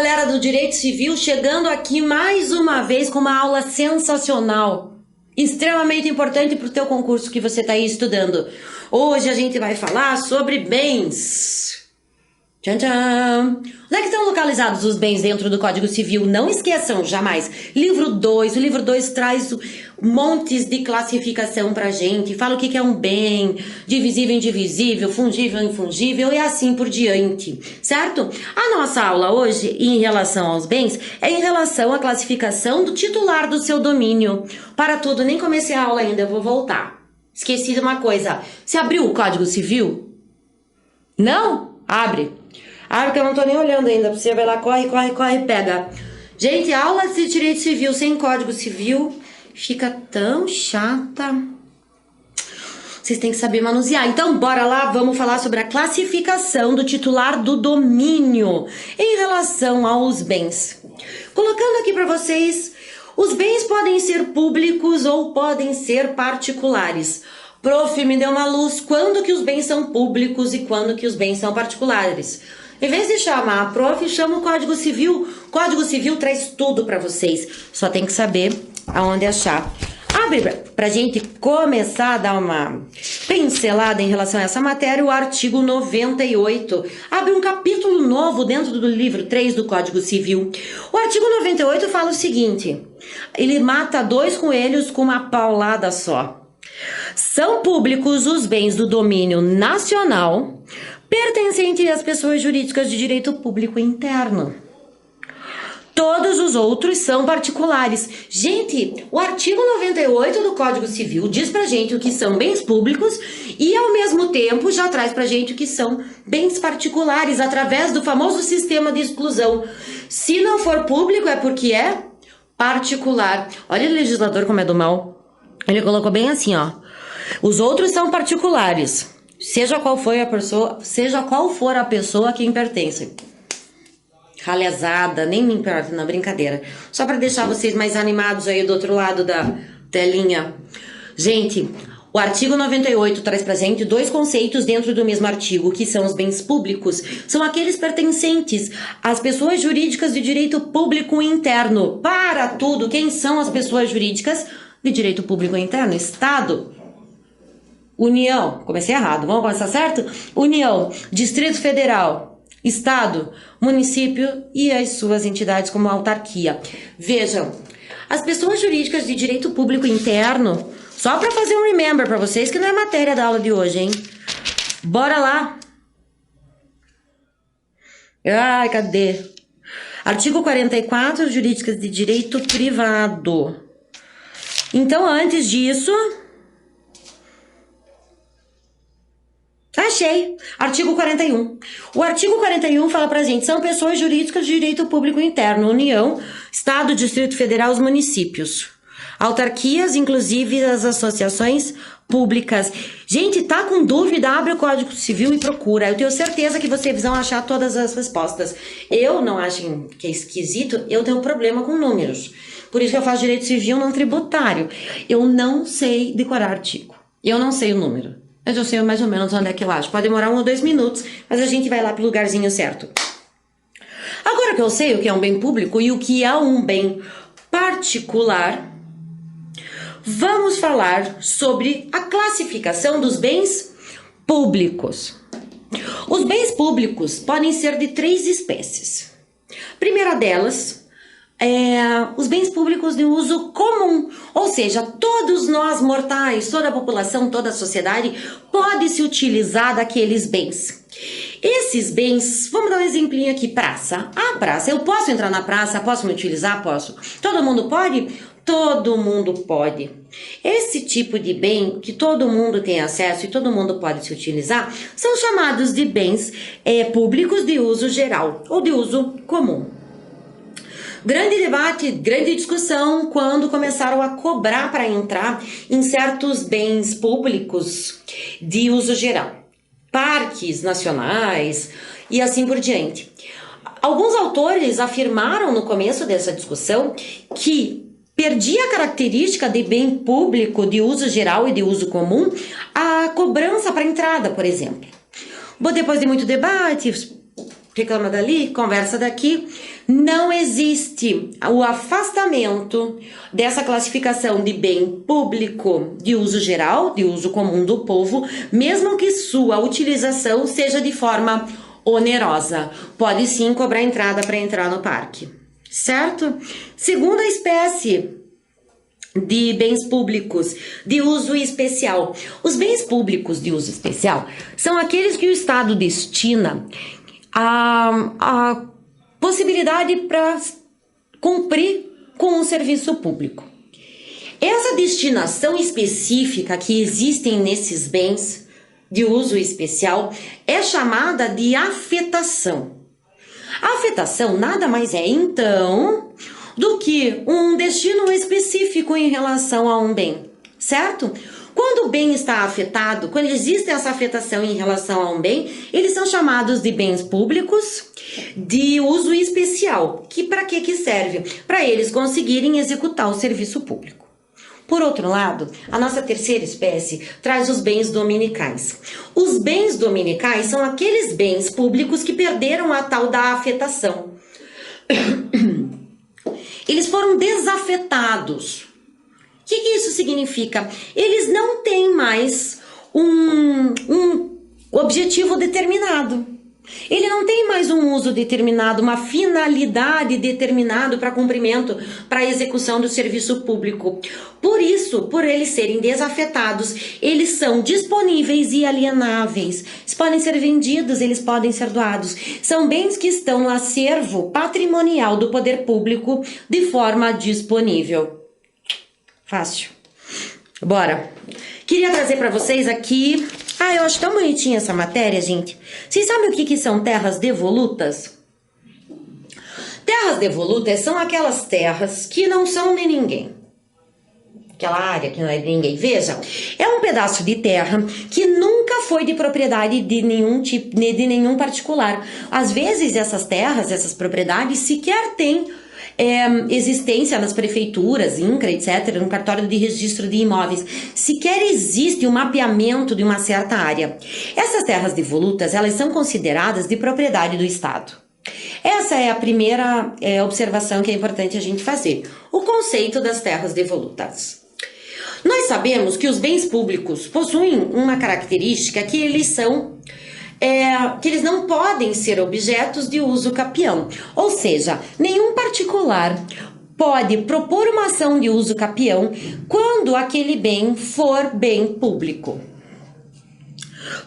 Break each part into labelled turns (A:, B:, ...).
A: galera do Direito Civil, chegando aqui mais uma vez com uma aula sensacional, extremamente importante para o teu concurso que você está aí estudando. Hoje a gente vai falar sobre bens. Tchan, tchan. Onde é que estão localizados os bens dentro do Código Civil? Não esqueçam, jamais. Livro 2, o livro 2 traz montes de classificação pra gente. Fala o que é um bem, divisível, indivisível, fungível, infungível e assim por diante, certo? A nossa aula hoje, em relação aos bens, é em relação à classificação do titular do seu domínio. Para tudo, nem comecei a aula ainda, eu vou voltar. Esqueci de uma coisa. Você abriu o Código Civil? Não? Abre. Abre que eu não tô nem olhando ainda. Você vai lá, corre, pega. Gente, aula de Direito Civil sem Código Civil fica tão chata. Vocês têm que saber manusear. Então, bora lá, vamos falar sobre a classificação do titular do domínio em relação aos bens. Colocando aqui para vocês, os bens podem ser públicos ou podem ser particulares. Prof, me deu uma luz, quando que os bens são públicos e quando que os bens são particulares? Em vez de chamar a prof, chama o Código Civil. O Código Civil traz tudo para vocês. Só tem que saber aonde achar. Abre pra gente começar a dar uma pincelada em relação a essa matéria, o artigo 98. Abre um capítulo novo dentro do livro 3 do Código Civil. O artigo 98 fala o seguinte: ele mata dois coelhos com uma paulada só. São públicos os bens do domínio nacional pertencentes às pessoas jurídicas de direito público interno. Todos os outros são particulares. Gente, o artigo 98 do Código Civil diz pra gente o que são bens públicos e, ao mesmo tempo, já traz pra gente o que são bens particulares, através do famoso sistema de exclusão. Se não for público, é porque é particular. Olha o legislador como é do mal. Ele colocou bem assim, ó. Os outros são particulares, seja qual for a pessoa a quem pertence. Ralezada, nem me importa, não, brincadeira. Só para deixar vocês mais animados aí do outro lado da telinha. Gente, o artigo 98 traz pra gente dois conceitos dentro do mesmo artigo, que são os bens públicos. São aqueles pertencentes às pessoas jurídicas de direito público interno. Para tudo, quem são as pessoas jurídicas de direito público interno? Estado, União, comecei errado, vamos começar certo? União, Distrito Federal, Estado, município e as suas entidades como autarquia. Vejam, as pessoas jurídicas de direito público interno, só para fazer um remember para vocês, que não é matéria da aula de hoje, hein? Bora lá! Ai, cadê? Artigo 44, jurídicas de direito privado. Então, antes disso... Achei! Artigo 41. O artigo 41 fala pra gente, são pessoas jurídicas de direito público interno, União, Estado, Distrito Federal, os municípios. Autarquias, inclusive as associações públicas. Gente, tá com dúvida? Abre o Código Civil e procura. Eu tenho certeza que vocês vão achar todas as respostas. Eu não acho que é esquisito, eu tenho problema com números. Por isso que eu faço direito civil não tributário. Eu não sei decorar artigo. Eu não sei o número. Mas eu sei mais ou menos onde é que eu acho. Pode demorar 1 ou 2 minutos, mas a gente vai lá pro lugarzinho certo. Agora que eu sei o que é um bem público e o que é um bem particular, vamos falar sobre a classificação dos bens públicos. Os bens públicos podem ser de 3 espécies. Primeira delas, os bens públicos de uso comum, ou seja, todos nós mortais, toda a população, toda a sociedade pode se utilizar daqueles bens. Esses bens, vamos dar um exemplinho aqui, praça. A praça, eu posso entrar na praça, posso me utilizar? Posso. Todo mundo pode? Todo mundo pode. Esse tipo de bem que todo mundo tem acesso e todo mundo pode se utilizar são chamados de bens públicos de uso geral ou de uso comum. Grande debate, grande discussão quando começaram a cobrar para entrar em certos bens públicos de uso geral. Parques nacionais e assim por diante. Alguns autores afirmaram no começo dessa discussão que perdia a característica de bem público de uso geral e de uso comum a cobrança para entrada, por exemplo. Depois de muito debate, reclama dali, conversa daqui, não existe o afastamento dessa classificação de bem público de uso geral, de uso comum do povo, mesmo que sua utilização seja de forma onerosa. Pode sim cobrar entrada para entrar no parque, certo? Segunda espécie de bens públicos de uso especial. Os bens públicos de uso especial são aqueles que o Estado destina a possibilidade para cumprir com um serviço público. Essa destinação específica que existem nesses bens de uso especial é chamada de afetação. A afetação nada mais é, então, do que um destino específico em relação a um bem, certo? Quando o bem está afetado, quando existe essa afetação em relação a um bem, eles são chamados de bens públicos de uso especial, que para que serve? Para eles conseguirem executar o serviço público. Por outro lado, a nossa terceira espécie traz os bens dominicais. Os bens dominicais são aqueles bens públicos que perderam a tal da afetação. Eles foram desafetados. O que isso significa? Eles não têm mais um objetivo determinado. Ele não tem mais um uso determinado, uma finalidade determinada para cumprimento, para execução do serviço público. Por isso, por eles serem desafetados, eles são disponíveis e alienáveis. Eles podem ser vendidos, eles podem ser doados. São bens que estão no acervo patrimonial do poder público de forma disponível. Fácil. Bora. Queria trazer para vocês aqui... eu acho tão bonitinha essa matéria, gente. Vocês sabem o que são terras devolutas? Terras devolutas são aquelas terras que não são de ninguém. Aquela área que não é de ninguém. Veja, é um pedaço de terra que nunca foi de propriedade de nenhum tipo, de nenhum particular. Às vezes essas terras, essas propriedades sequer têm existência nas prefeituras, INCRA, etc., no cartório de registro de imóveis. Sequer existe um mapeamento de uma certa área. Essas terras devolutas, elas são consideradas de propriedade do Estado. Essa é a primeira observação que é importante a gente fazer. O conceito das terras devolutas. Nós sabemos que os bens públicos possuem uma característica que eles são... que eles não podem ser objetos de uso capião. Ou seja, nenhum particular pode propor uma ação de uso capião quando aquele bem for bem público.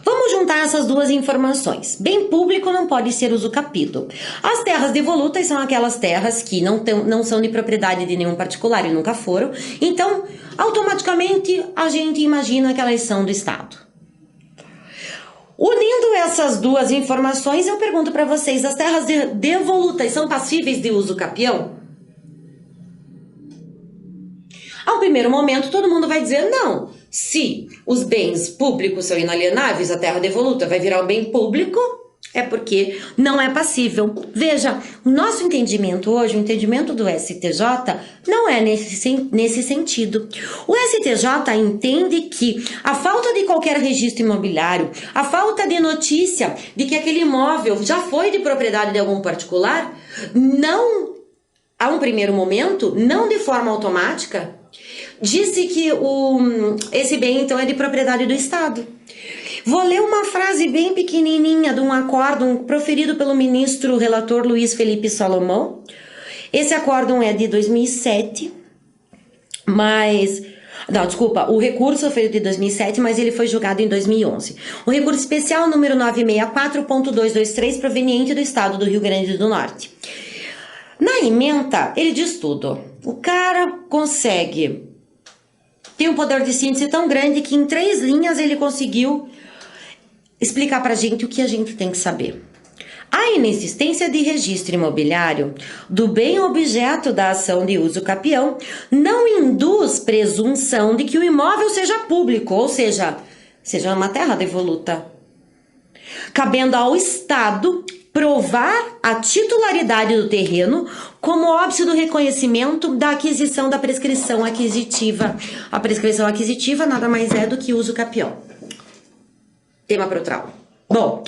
A: Vamos juntar essas duas informações. Bem público não pode ser usucapido. As terras devolutas são aquelas terras que não são de propriedade de nenhum particular e nunca foram. Então, automaticamente, a gente imagina que elas são do Estado. Unindo essas duas informações, eu pergunto para vocês, as terras devolutas são passíveis de uso capião? Ao primeiro momento, todo mundo vai dizer não. Se os bens públicos são inalienáveis, a terra devoluta vai virar um bem público, é porque não é passível. Veja, o nosso entendimento hoje, o entendimento do STJ, não é nesse sentido. O STJ entende que a falta de qualquer registro imobiliário, a falta de notícia de que aquele imóvel já foi de propriedade de algum particular, não, a um primeiro momento, não de forma automática, disse que esse bem, então, é de propriedade do Estado. Vou ler uma frase bem pequenininha de um acórdão proferido pelo ministro relator Luiz Felipe Salomão. Esse acórdão é de 2007, o recurso foi de 2007, mas ele foi julgado em 2011. O recurso especial número 964.223, proveniente do Estado do Rio Grande do Norte. Na ementa, ele diz tudo. O cara tem um poder de síntese tão grande que em 3 linhas ele conseguiu explicar pra gente o que a gente tem que saber. A inexistência de registro imobiliário do bem objeto da ação de uso capião não induz presunção de que o imóvel seja público, ou seja uma terra devoluta, cabendo ao Estado provar a titularidade do terreno como óbice do reconhecimento da aquisição da prescrição aquisitiva. A prescrição aquisitiva nada mais é do que uso capião. Tema para o trauma. Bom,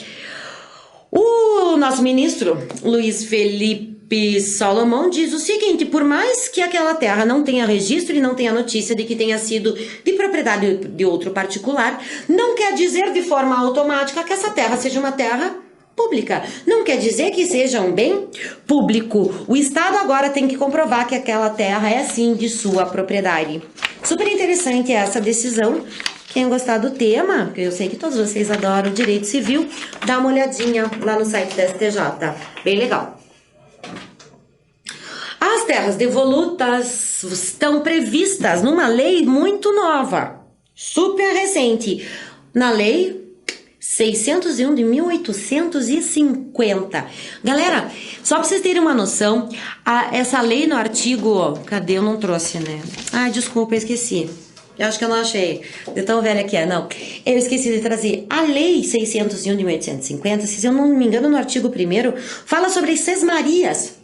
A: o nosso ministro, Luiz Felipe Príncipe Salomão diz o seguinte: por mais que aquela terra não tenha registro e não tenha notícia de que tenha sido de propriedade de outro particular, não quer dizer de forma automática que essa terra seja uma terra pública. Não quer dizer que seja um bem público. O Estado agora tem que comprovar que aquela terra é sim de sua propriedade. Super interessante essa decisão. Quem gostar do tema, que eu sei que todos vocês adoram direito civil, dá uma olhadinha lá no site da STJ. Bem legal. As terras devolutas estão previstas numa lei muito nova, super recente, na lei 601 de 1850. Galera, só pra vocês terem uma noção, essa lei no artigo... Cadê? Eu não trouxe, né? Ai, desculpa, eu esqueci. Eu acho que eu não achei. De tão velha que é, não. Eu esqueci de trazer. A lei 601 de 1850, se eu não me engano, no artigo 1º, fala sobre as sesmarias.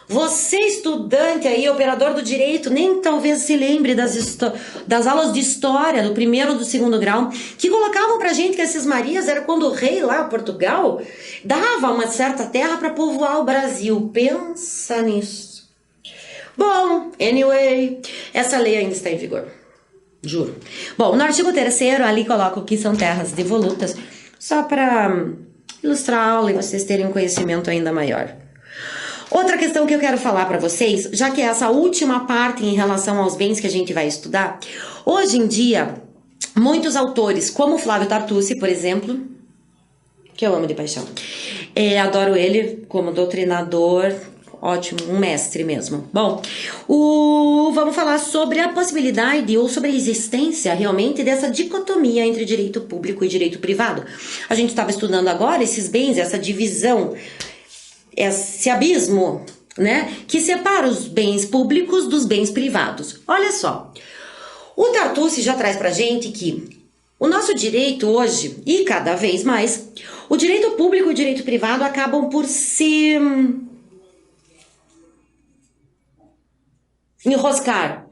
A: Você, estudante aí, operador do direito, nem talvez se lembre das aulas de história do 1º ou do 2º grau, que colocavam pra gente que as sesmarias era quando o rei lá, Portugal, dava uma certa terra para povoar o Brasil. Pensa nisso. Bom, anyway, essa lei ainda está em vigor. Juro. Bom, no artigo 3º, ali coloco que são terras devolutas, só para ilustrar a aula e vocês terem um conhecimento ainda maior. Outra questão que eu quero falar para vocês, já que é essa última parte em relação aos bens que a gente vai estudar, hoje em dia, muitos autores, como Flávio Tartucci, por exemplo, que eu amo de paixão, adoro ele como doutrinador, ótimo, um mestre mesmo. Bom, vamos falar sobre a possibilidade ou sobre a existência realmente dessa dicotomia entre direito público e direito privado. A gente estava estudando agora esses bens, essa divisão, esse abismo, né, que separa os bens públicos dos bens privados. Olha só, o Tartucci já traz pra gente que o nosso direito hoje, e cada vez mais, o direito público e o direito privado acabam por se enroscar.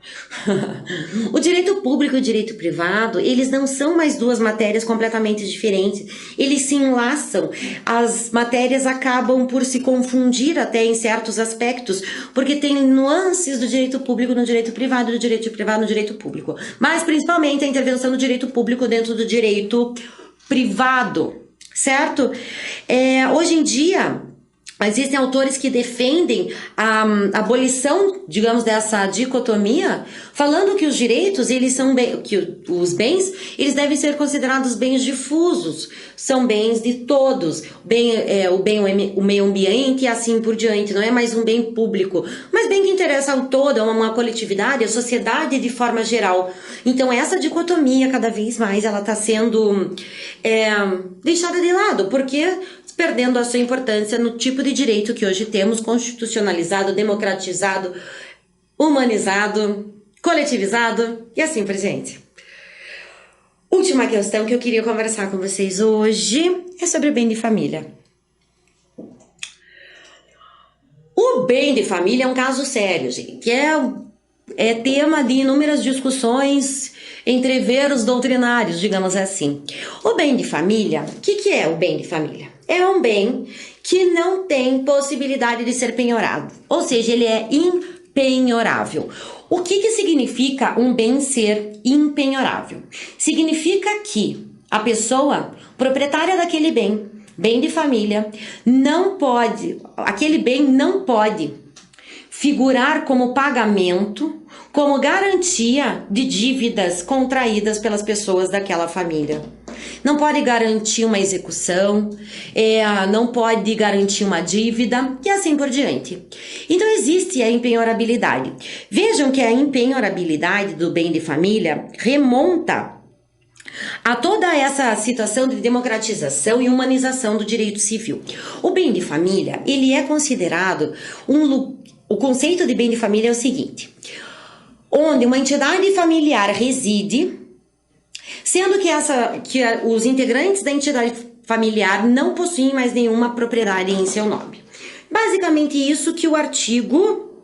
A: O direito público e o direito privado, eles não são mais duas matérias completamente diferentes. Eles se enlaçam. As matérias acabam por se confundir até em certos aspectos, porque tem nuances do direito público no direito privado, do direito privado no direito público. Mas principalmente a intervenção do direito público dentro do direito privado, certo? Hoje em dia, existem autores que defendem a abolição, digamos, dessa dicotomia, falando que os direitos, que os bens, eles devem ser considerados bens difusos, são bens de todos, o meio ambiente e assim por diante, não é mais um bem público, mas bem que interessa ao todo, a uma coletividade, a sociedade de forma geral. Então essa dicotomia, cada vez mais, ela está sendo deixada de lado, porque perdendo a sua importância no tipo de direito que hoje temos, constitucionalizado, democratizado, humanizado, coletivizado e assim por diante. Última questão que eu queria conversar com vocês hoje é sobre o bem de família. O bem de família é um caso sério, gente. É tema de inúmeras discussões entre veros doutrinários, digamos assim. O bem de família, o que é o bem de família? É um bem que não tem possibilidade de ser penhorado, ou seja, ele é impenhorável. O que significa um bem ser impenhorável? Significa que a pessoa proprietária daquele bem de família, aquele bem não pode figurar como pagamento, como garantia de dívidas contraídas pelas pessoas daquela família. Não pode garantir uma execução, não pode garantir uma dívida e assim por diante. Então existe a impenhorabilidade. Vejam que a impenhorabilidade do bem de família remonta a toda essa situação de democratização e humanização do direito civil. O bem de família, ele é considerado o conceito de bem de família é o seguinte: onde uma entidade familiar reside, sendo que os integrantes da entidade familiar não possuem mais nenhuma propriedade em seu nome. Basicamente isso que o artigo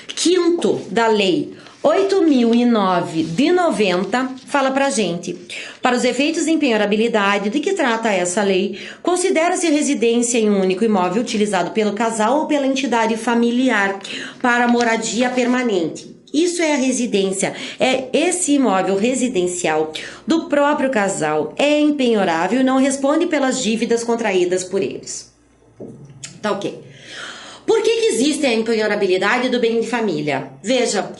A: 5º da lei 8.009 de 90 fala pra gente: para os efeitos de empenhorabilidade, de que trata essa lei, considera-se residência em um único imóvel utilizado pelo casal ou pela entidade familiar para moradia permanente. Isso é a residência, é esse imóvel residencial do próprio casal, é empenhorável e não responde pelas dívidas contraídas por eles. Tá ok. Por que existe a empenhorabilidade do bem de família? Veja,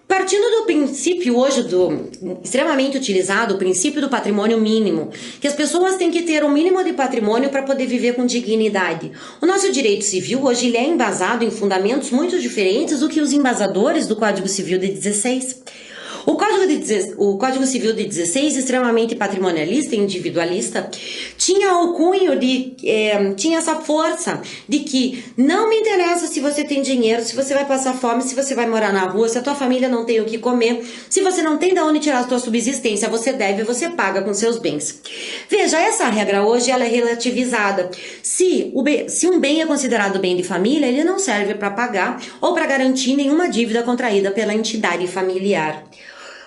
A: partindo do princípio hoje extremamente utilizado, o princípio do patrimônio mínimo, que as pessoas têm que ter um mínimo de patrimônio para poder viver com dignidade. O nosso direito civil hoje ele é embasado em fundamentos muito diferentes do que os embasadores do Código Civil de 16. O Código Civil de 16, extremamente patrimonialista e individualista, tinha o cunho tinha essa força de que não me interessa se você tem dinheiro, se você vai passar fome, se você vai morar na rua, se a tua família não tem o que comer, se você não tem de onde tirar a tua subsistência, você deve, você paga com seus bens. Veja, essa regra hoje ela é relativizada. Se um bem é considerado bem de família, ele não serve para pagar ou para garantir nenhuma dívida contraída pela entidade familiar.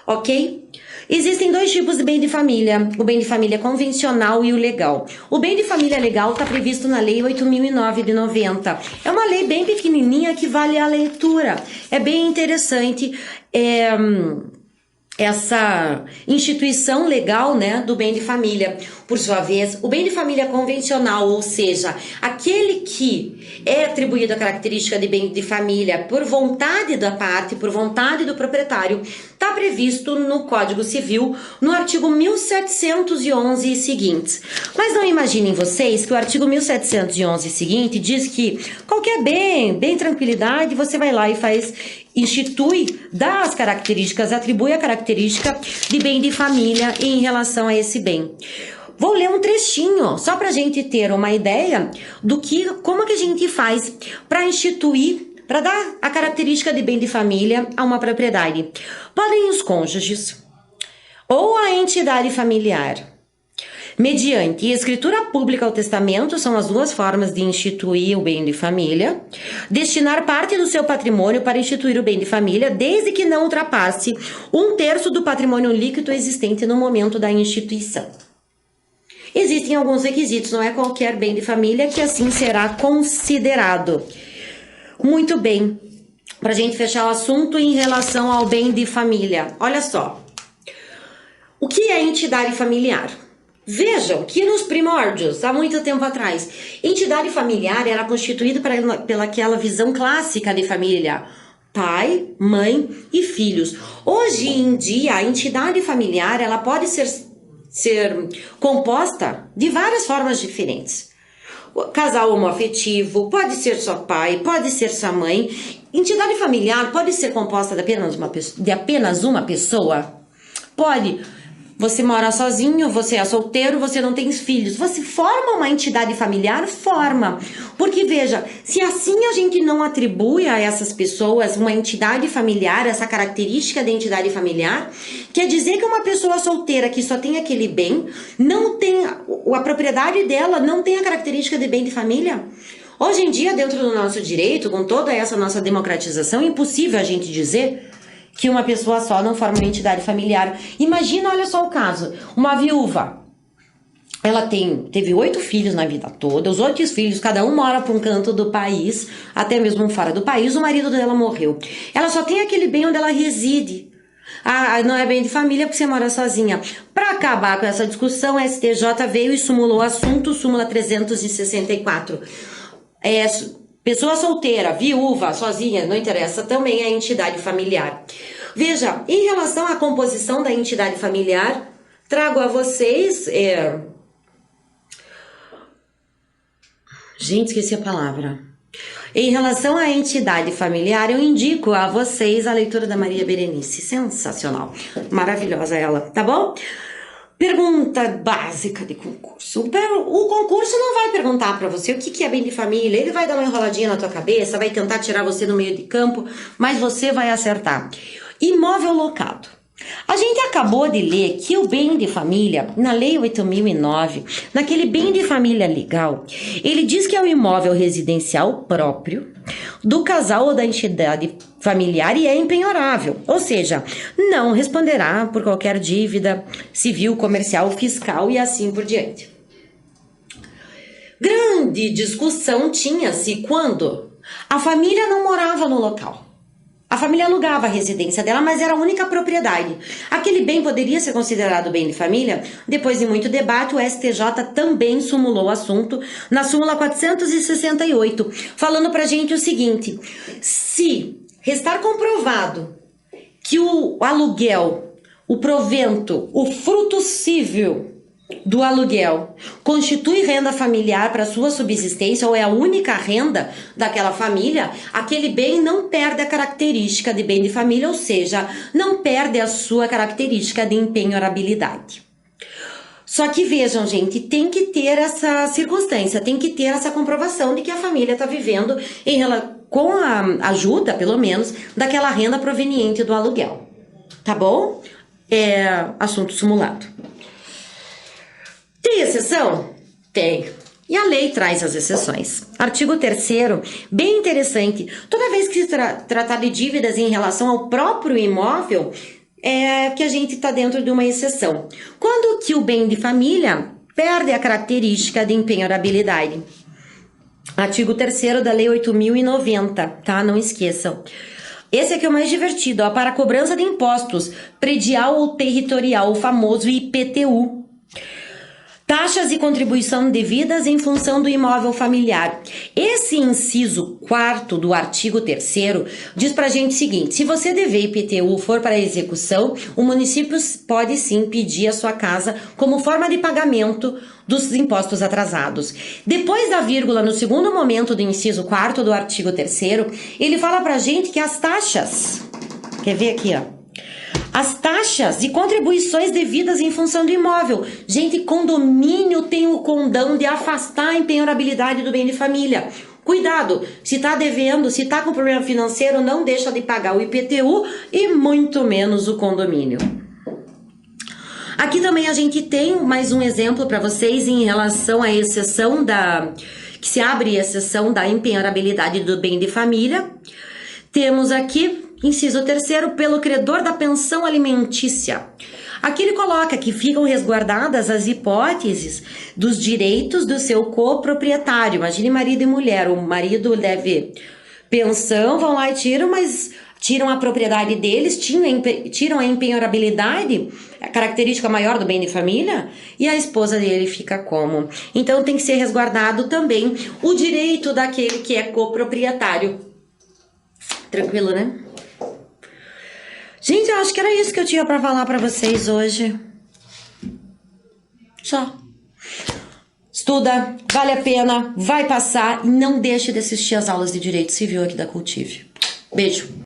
A: Ok? Existem dois tipos de bem de família, o bem de família convencional e o legal. O bem de família legal está previsto na Lei 8.009 de 90. É uma lei bem pequenininha que vale a leitura. É bem interessante essa instituição legal, né, do bem de família. Por sua vez, o bem de família convencional, ou seja, aquele que é atribuído a característica de bem de família por vontade da parte, por vontade do proprietário, está previsto no Código Civil, no artigo 1711 e seguintes. Mas não imaginem vocês que o artigo 1711 e seguinte diz que qualquer bem tranquilidade, você vai lá e dá as características, atribui a característica de bem de família em relação a esse bem. Vou ler um trechinho, só para a gente ter uma ideia como que a gente faz para instituir, para dar a característica de bem de família a uma propriedade. Podem os cônjuges ou a entidade familiar, mediante escritura pública ou testamento, são as duas formas de instituir o bem de família, destinar parte do seu patrimônio para instituir o bem de família, desde que não ultrapasse 1/3 do patrimônio líquido existente no momento da instituição. Existem alguns requisitos, não é qualquer bem de família que assim será considerado. Muito bem, para a gente fechar o assunto em relação ao bem de família. Olha só, o que é entidade familiar? Vejam que nos primórdios, há muito tempo atrás, entidade familiar era constituída pela aquela visão clássica de família: pai, mãe e filhos. Hoje em dia, a entidade familiar ela pode ser composta de várias formas diferentes. O casal homoafetivo, pode ser só pai, pode ser só mãe. Entidade familiar pode ser composta de apenas uma pessoa? Pode. Você mora sozinho, você é solteiro, você não tem filhos. Você forma uma entidade familiar? Forma. Porque veja, se assim a gente não atribui a essas pessoas uma entidade familiar, essa característica de entidade familiar, quer dizer que uma pessoa solteira que só tem aquele bem, a propriedade dela não tem a característica de bem de família? Hoje em dia, dentro do nosso direito, com toda essa nossa democratização, é impossível a gente dizer que uma pessoa só não forma uma entidade familiar. Imagina, olha só o caso, uma viúva, ela teve 8 filhos na vida toda, os 8 filhos, cada um mora para um canto do país, até mesmo fora do país, o marido dela morreu. Ela só tem aquele bem onde ela reside. Não é bem de família porque você mora sozinha. Para acabar com essa discussão, a STJ veio e sumulou o assunto, súmula 364. Pessoa solteira, viúva, sozinha, não interessa, também é entidade familiar. Veja, em relação à composição da entidade familiar, trago a vocês... Gente, esqueci a palavra. Em relação à entidade familiar, eu indico a vocês a leitura da Maria Berenice. Sensacional. Maravilhosa ela, tá bom? Pergunta básica de concurso. O concurso não vai perguntar para você o que é bem de família. Ele vai dar uma enroladinha na tua cabeça, vai tentar tirar você do meio de campo, mas você vai acertar. Imóvel locado. A gente acabou de ler que o bem de família, na Lei 8.009, naquele bem de família legal, ele diz que é o imóvel residencial próprio do casal ou da entidade familiar e é impenhorável, ou seja, não responderá por qualquer dívida civil, comercial, fiscal e assim por diante. Grande discussão tinha-se quando a família não morava no local. A família alugava a residência dela, mas era a única propriedade. Aquele bem poderia ser considerado bem de família? Depois de muito debate, o STJ também sumulou o assunto na súmula 468, falando pra gente o seguinte: se restar comprovado que o aluguel, o provento, o fruto cível do aluguel constitui renda familiar para sua subsistência ou é a única renda daquela família, aquele bem não perde a característica de bem de família, ou seja, não perde a sua característica de empenhorabilidade. Só que vejam, gente, tem que ter essa circunstância, tem que ter essa comprovação de que a família está vivendo com a ajuda, pelo menos, daquela renda proveniente do aluguel. Tá bom? É assunto simulado. Tem exceção? Tem. E a lei traz as exceções. Artigo 3º, bem interessante. Toda vez que se tratar de dívidas em relação ao próprio imóvel, é que a gente está dentro de uma exceção. Quando que o bem de família perde a característica de empenhorabilidade? Artigo 3º da Lei 8.090, tá? Não esqueçam. Esse aqui é o mais divertido, ó, para a cobrança de impostos predial ou territorial, o famoso IPTU. Taxas e contribuição devidas em função do imóvel familiar. Esse inciso 4º do artigo 3º diz pra gente o seguinte: se você dever IPTU for para execução, o município pode sim pedir a sua casa como forma de pagamento dos impostos atrasados. Depois da vírgula, no segundo momento do inciso 4º do artigo 3º, ele fala pra gente que as taxas, quer ver aqui, ó, as taxas e contribuições devidas em função do imóvel. Gente, condomínio tem o condão de afastar a empenhorabilidade do bem de família. Cuidado, se está devendo, se está com problema financeiro, não deixa de pagar o IPTU e muito menos o condomínio. Aqui também a gente tem mais um exemplo para vocês em relação à exceção que se abre exceção da empenhorabilidade do bem de família. Temos aqui inciso 3º, pelo credor da pensão alimentícia. Aqui ele coloca que ficam resguardadas as hipóteses dos direitos do seu coproprietário. Imagine marido e mulher. O marido deve pensão, vão lá e tiram, mas tiram a propriedade deles, tiram a empenhorabilidade, a característica maior do bem de família, e a esposa dele fica como? Então tem que ser resguardado também o direito daquele que é coproprietário. Tranquilo, né? Gente, eu acho que era isso que eu tinha para falar para vocês hoje. Só. Estuda, vale a pena, vai passar e não deixe de assistir as aulas de Direito Civil aqui da Cultive. Beijo.